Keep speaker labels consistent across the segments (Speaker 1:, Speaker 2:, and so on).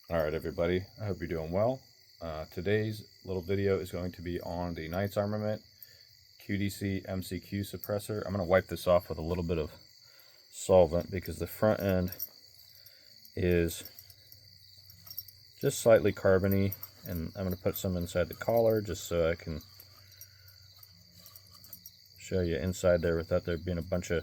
Speaker 1: All right, everybody, I hope you're doing well. Today's little video is going to be on the Knights Armament QDC MCQ suppressor. I'm going to wipe this off with a little bit of solvent because the front end is just slightly carbony, and I'm going to put some inside the collar just so I can show you inside there without there being a bunch of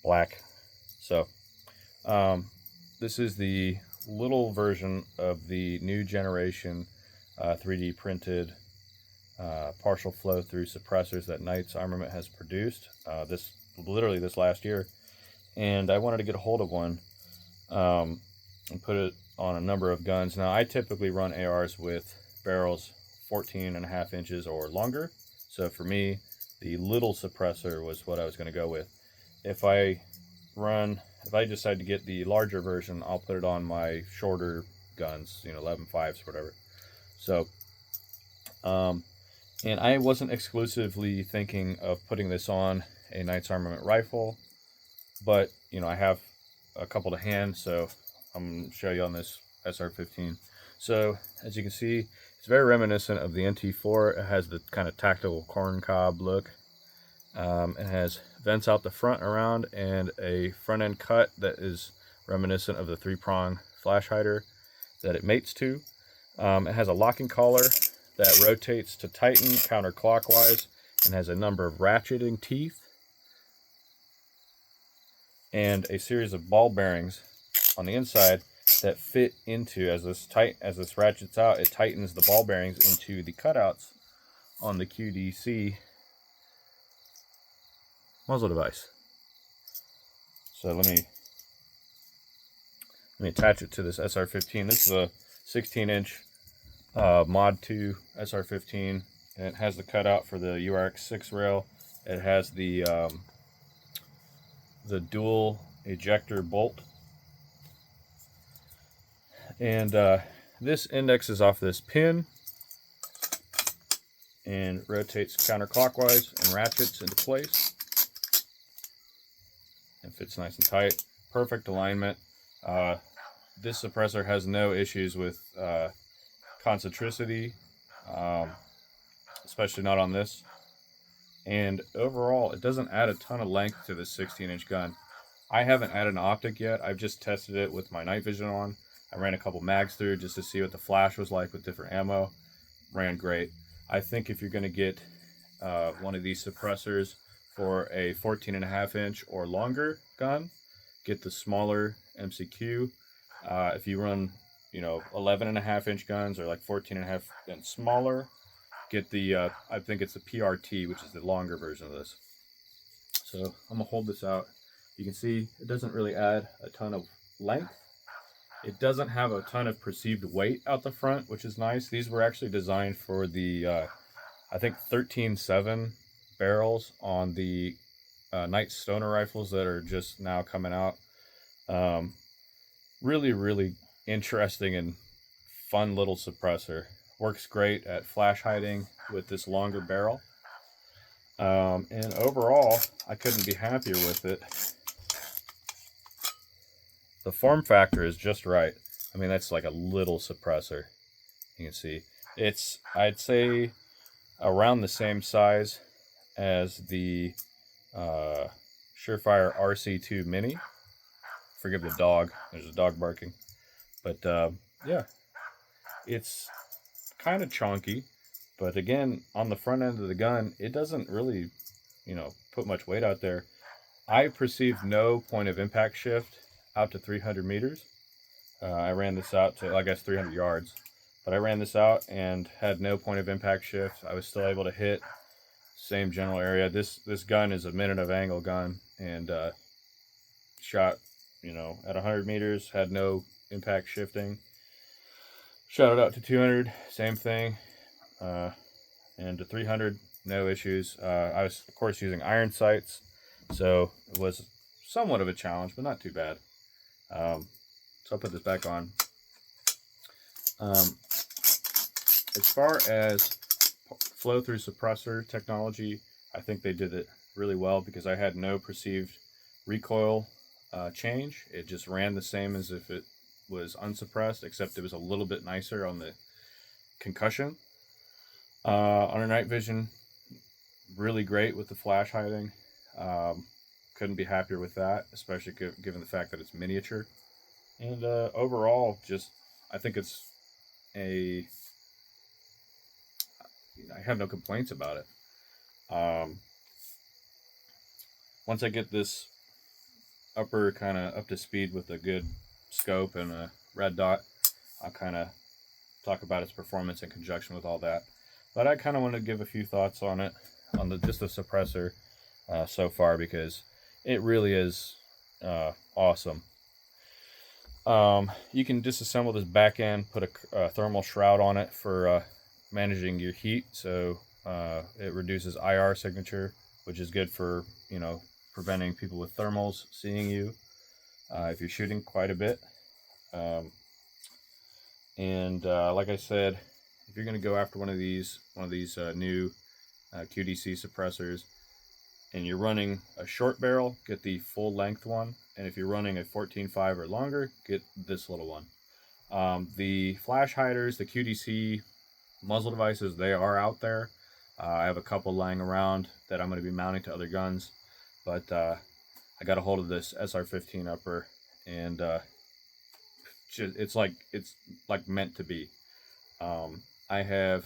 Speaker 1: black. So this is the little version of the new generation 3D printed partial flow through suppressors that Knights Armament has produced literally this last year, and I wanted to get a hold of one and put it on a number of guns. Now I typically run ARs with barrels 14.5 inches or longer, so for me the little suppressor was what I was going to go with. If I decide to get the larger version, I'll put it on my shorter guns, 11.5s, whatever. So, and I wasn't exclusively thinking of putting this on a Knights Armament rifle, but, I have a couple to hand, so I'm going to show you on this SR-15. So, as you can see, it's very reminiscent of the NT4. It has the kind of tactical corncob look. It has vents out the front around and a front end cut that is reminiscent of the 3-prong flash hider that it mates to. It has a locking collar that rotates to tighten counterclockwise and has a number of ratcheting teeth and a series of ball bearings on the inside that fit into, as this ratchets out, it tightens the ball bearings into the cutouts on the QDC muzzle device. So let me attach it to this SR-15. This is a 16-inch Mod 2 SR-15, and it has the cutout for the URX-6 rail. It has the dual ejector bolt, and this indexes off this pin and rotates counterclockwise and ratchets into place. It fits nice and tight. Perfect alignment. This suppressor has no issues with concentricity, especially not on this. And overall, it doesn't add a ton of length to this 16-inch gun. I haven't added an optic yet. I've just tested it with my night vision on. I ran a couple mags through just to see what the flash was like with different ammo. Ran great. I think if you're going to get one of these suppressors for a 14.5 inch or longer gun, get the smaller MCQ. If you run 11.5 inch guns or like 14.5 and smaller, get the I think it's the PRT, which is the longer version of this. So I'm gonna hold this out. You can see it doesn't really add a ton of length. It doesn't have a ton of perceived weight out the front, which is nice. These were actually designed for the I think 13.7 barrels on the Knight Stoner rifles that are just now coming out. Really interesting and fun little suppressor. Works great at flash hiding with this longer barrel. And overall, I couldn't be happier with it. The form factor is just right. I mean, that's like a little suppressor. You can see it's, I'd say, around the same size as the Surefire RC2 Mini. Forgive the dog. There's a dog barking. But yeah, it's kind of chonky. But again, on the front end of the gun, it doesn't really, put much weight out there. I perceived no point of impact shift out to 300 meters. I ran this out to, I guess, 300 yards. But I ran this out and had no point of impact shift. I was still able to hit same general area. This gun is a minute of angle gun, and shot, at 100 meters, had no impact shifting. Shot it out to 200, same thing, and to 300, no issues. I was, of course, using iron sights, so it was somewhat of a challenge, but not too bad. So I'll put this back on. As far as flow-through suppressor technology, I think they did it really well because I had no perceived recoil change. It just ran the same as if it was unsuppressed, except it was a little bit nicer on the concussion. Under night vision, really great with the flash hiding. Couldn't be happier with that, especially given the fact that it's miniature. And overall, just I think it's a. I have no complaints about it. Once I get this upper kind of up to speed with a good scope and a red dot, I'll kind of talk about its performance in conjunction with all that. But I kind of want to give a few thoughts on it, on just the suppressor so far, because it really is awesome. You can disassemble this back end, put a thermal shroud on it for managing your heat, so it reduces IR signature, which is good for, you know, preventing people with thermals seeing you if you're shooting quite a bit. Like I said, if you're going to go after one of these new QDC suppressors, and you're running a short barrel, get the full length one. And if you're running a 14.5 or longer, get this little one. The flash hiders, the QDC muzzle devices, they are out there. I have a couple lying around that I'm going to be mounting to other guns, but I got a hold of this SR15 upper, and it's like meant to be. I have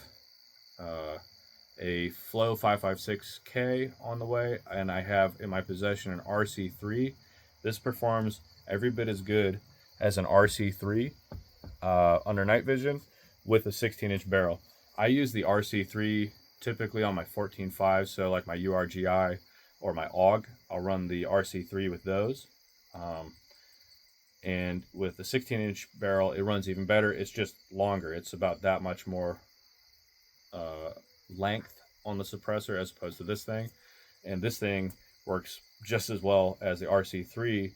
Speaker 1: a Flow 556K on the way, and I have in my possession an RC3. This performs every bit as good as an RC3 under night vision with a 16-inch barrel. I use the RC3 typically on my 14.5, so like my URGI or my AUG, I'll run the RC3 with those. And with the 16-inch barrel, it runs even better. It's just longer. It's about that much more length on the suppressor as opposed to this thing. And this thing works just as well as the RC3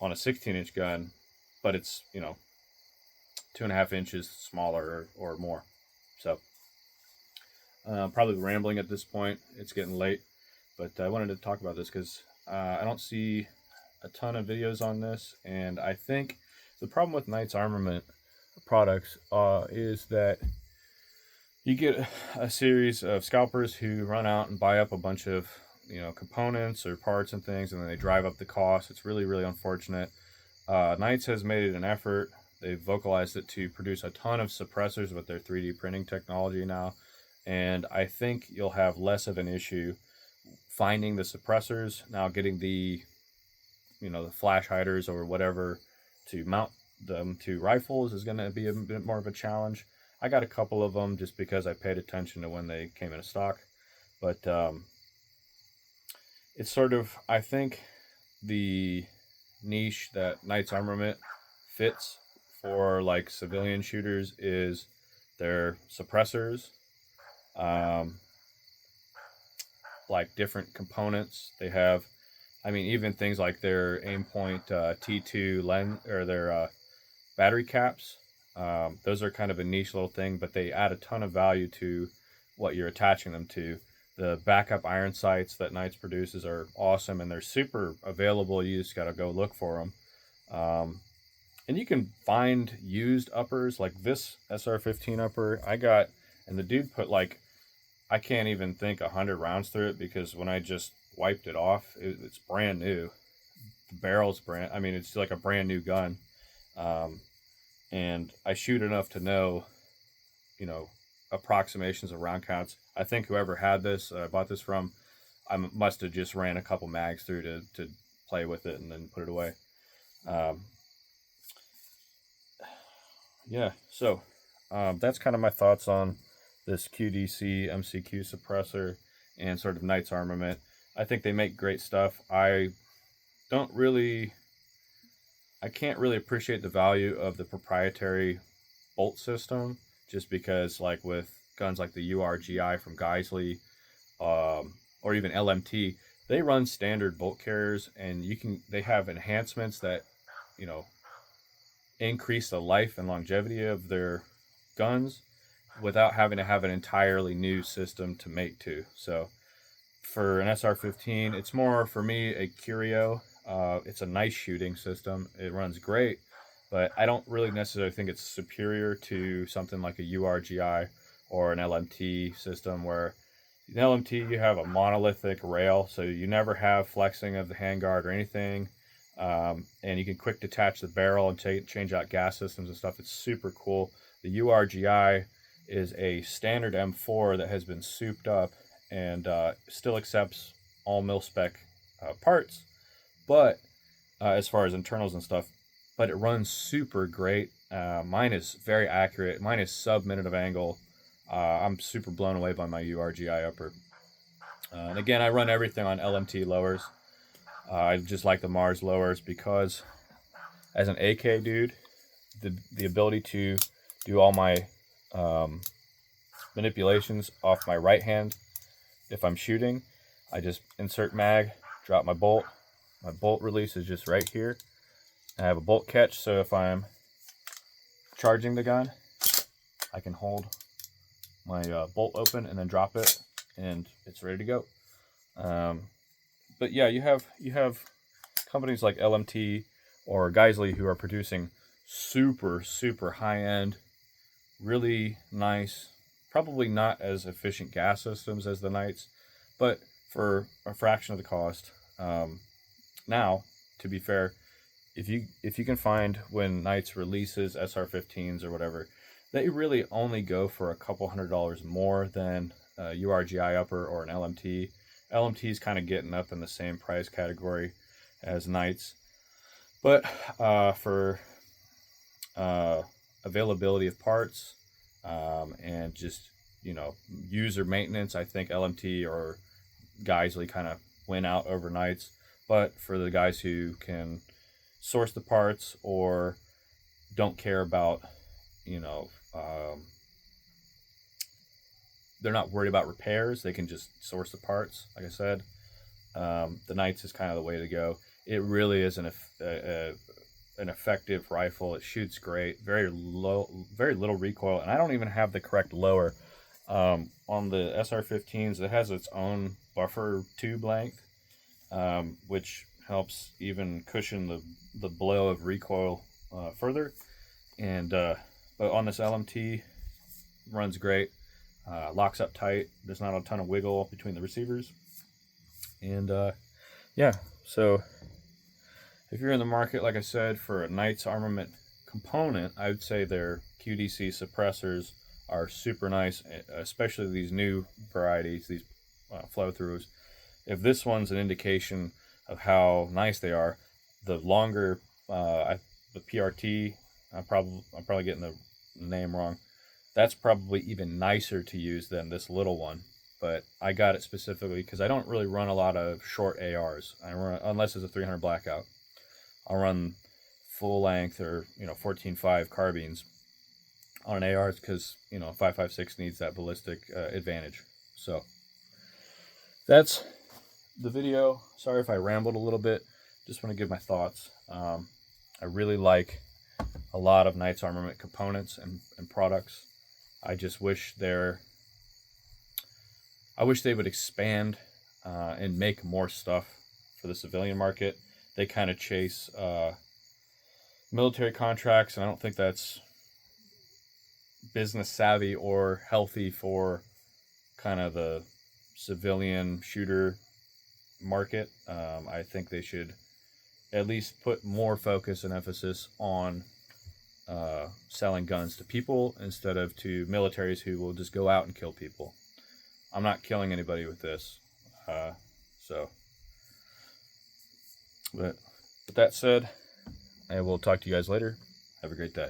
Speaker 1: on a 16-inch gun, but it's, you know, 2.5 inches smaller or more. So probably rambling at this point. It's getting late, but I wanted to talk about this because I don't see a ton of videos on this, and I think the problem with Knight's Armament products is that you get a series of scalpers who run out and buy up a bunch of, you know, components or parts and things, and then they drive up the cost. It's really, really unfortunate. Knights has made it an effort. They've vocalized it to produce a ton of suppressors with their 3D printing technology now, and I think you'll have less of an issue finding the suppressors. Now getting the, you know, the flash hiders or whatever to mount them to rifles is going to be a bit more of a challenge. I got a couple of them just because I paid attention to when they came into stock, but it's sort of, I think the niche that Knight's Armament fits for like civilian shooters is their suppressors, like different components. They have, I mean, even things like their Aimpoint T2 lens or their battery caps. Those are kind of a niche little thing, but they add a ton of value to what you're attaching them to. The backup iron sights that Knights produces are awesome, and they're super available. You just got to go look for them. And you can find used uppers like this SR15 upper I got, and the dude put like, I can't even think 100 rounds through it, because when I just wiped it off, it's brand new. The barrel's brand, I mean, it's like a brand new gun. And I shoot enough to know, you know, approximations of round counts. I think whoever had this, I bought this from, I must have just ran a couple mags through to play with it and then put it away. Yeah, so that's kind of my thoughts on this QDC MCQ suppressor and sort of Knight's Armament. I think they make great stuff. I can't really appreciate the value of the proprietary bolt system, just because like with guns like the URGI from Geisley, or even LMT, they run standard bolt carriers, and they have enhancements that, you know, increase the life and longevity of their guns without having to have an entirely new system to mate to. So for an SR15, it's more for me a curio. It's a nice shooting system. It runs great, but I don't really necessarily think it's superior to something like a URGI or an LMT system, where in LMT you have a monolithic rail, so you never have flexing of the handguard or anything, and you can quick detach the barrel and change out gas systems and stuff. It's super cool. The URGI is a standard M4 that has been souped up and still accepts all mil-spec parts, but as far as internals and stuff, but it runs super great. Mine is very accurate. Mine is sub-minute of angle. I'm super blown away by my URGI upper. And again, I run everything on LMT lowers. I just like the Mars lowers because as an AK dude, the ability to do all my manipulations off my right hand, if I'm shooting, I just insert mag, drop my bolt. My bolt release is just right here. I have a bolt catch, so if I'm charging the gun, I can hold my bolt open and then drop it, and it's ready to go. But yeah, you have companies like LMT or Geisley who are producing super high end, really nice, probably not as efficient gas systems as the Knights, but for a fraction of the cost. Now, to be fair, if you can find when Knights releases SR15s or whatever, they really only go for a couple $100 more than URGI upper or an LMT. LMT is kind of getting up in the same price category as Knights, but for availability of parts and just user maintenance, I think LMT or Geisley kind of win out over Knights. But for the guys who can source the parts or don't care about, they're not worried about repairs, they can just source the parts. Like I said, the Knights is kind of the way to go. It really is an effective rifle. It shoots great, very little recoil, and I don't even have the correct lower. On the SR15s, it has its own buffer tube length, which helps even cushion the blow of recoil further. And but on this LMT, runs great, locks up tight. There's not a ton of wiggle between the receivers, and yeah. So if you're in the market, like I said, for a Knights Armament component, I would say their QDC suppressors are super nice, especially these new varieties, these flow-throughs. If this one's an indication of how nice they are, the longer, the PRT, I'm probably getting the name wrong, that's probably even nicer to use than this little one. But I got it specifically because I don't really run a lot of short ARs. I run, unless it's a 300 blackout, I'll run full length or 14.5 carbines on ARs because 5.56 needs that ballistic advantage. So that's the video. Sorry if I rambled a little bit. Just want to give my thoughts. I really like a lot of Knights Armament components and products. I just wish they would expand and make more stuff for the civilian market. They kind of chase military contracts, and I don't think that's business savvy or healthy for kind of the civilian shooter market. I think they should at least put more focus and emphasis on selling guns to people instead of to militaries who will just go out and kill people. I'm not killing anybody with this. But with that said, I will talk to you guys later. Have a great day.